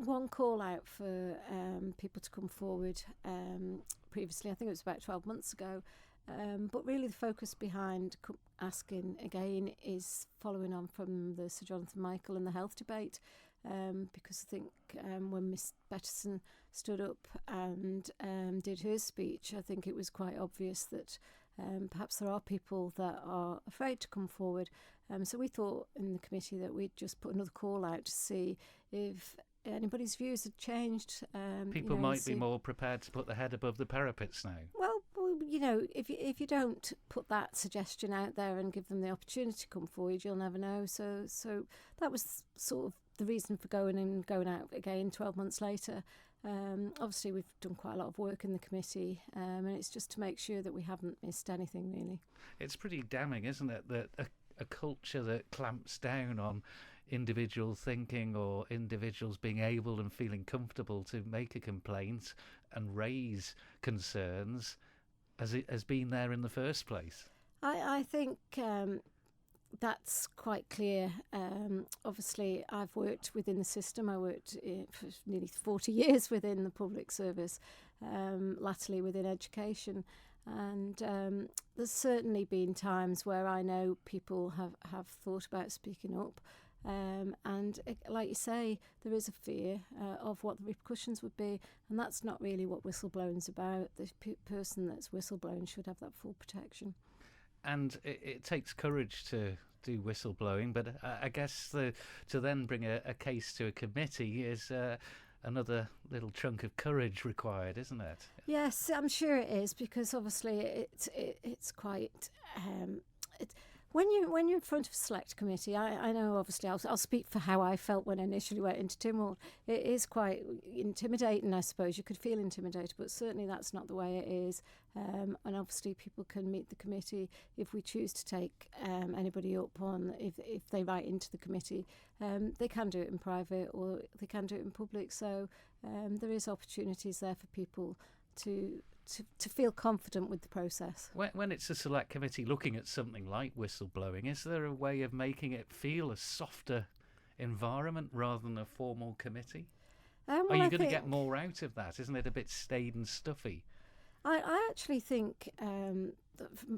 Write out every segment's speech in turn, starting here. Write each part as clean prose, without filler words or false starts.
one call out for people to come forward previously. I think it was about 12 months ago. But really the focus behind asking again is following on from the Sir Jonathan Michael and the health debate, because I think when Miss Betterson stood up and did her speech, I think it was quite obvious that perhaps there are people that are afraid to come forward. So we thought in the committee that we'd just put another call out to see if anybody's views had changed. People might be more prepared to put their head above the parapets now. Well, if you don't put that suggestion out there and give them the opportunity to come forward, you'll never know. So that was sort of the reason for going out again 12 months later. Obviously, we've done quite a lot of work in the committee, and it's just to make sure that we haven't missed anything, really. It's pretty damning, isn't it, that a culture that clamps down on individual thinking or individuals being able and feeling comfortable to make a complaint and raise concerns has been there in the first place. I think that's quite clear. Obviously, I've worked within the system. I worked for nearly 40 years within the public service, latterly within education. And there's certainly been times where I know people have thought about speaking up. And like you say, there is a fear of what the repercussions would be. And that's not really what whistleblowing's about. The person that's whistleblowing should have that full protection. And it takes courage to do whistleblowing, but I guess to then bring a case to a committee is another little chunk of courage required, isn't it? Yes, I'm sure it is, because obviously it's quite... When you're in front of a select committee, I know obviously I'll speak for how I felt when I initially went into Tynwald. It is quite intimidating, I suppose. You could feel intimidated, but certainly that's not the way it is. And obviously people can meet the committee if we choose to take anybody up on, if they write into the committee. They can do it in private or they can do it in public. So there is opportunities there for people to feel confident with the process. When it's a select committee looking at something like whistleblowing, is there a way of making it feel a softer environment rather than a formal committee? Are you going to get more out of that? Isn't it a bit staid and stuffy? I actually think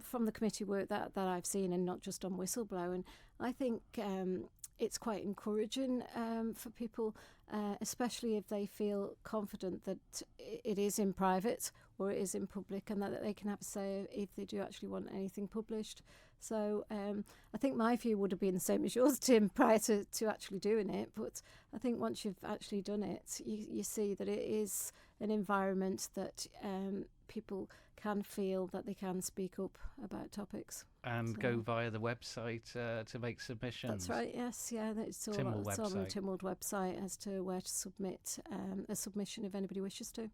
from the committee work that I've seen, and not just on whistleblowing, I think it's quite encouraging for people, especially if they feel confident that it is in private or it is in public, and that they can have a say if they do actually want anything published. So I think my view would have been the same as yours, Tim, prior to actually doing it. But I think once you've actually done it, you see that it is an environment that people can feel that they can speak up about topics. And go via the website to make submissions. That's right, yes. Yeah, it's all on the Tynwald website as to where to submit a submission if anybody wishes to.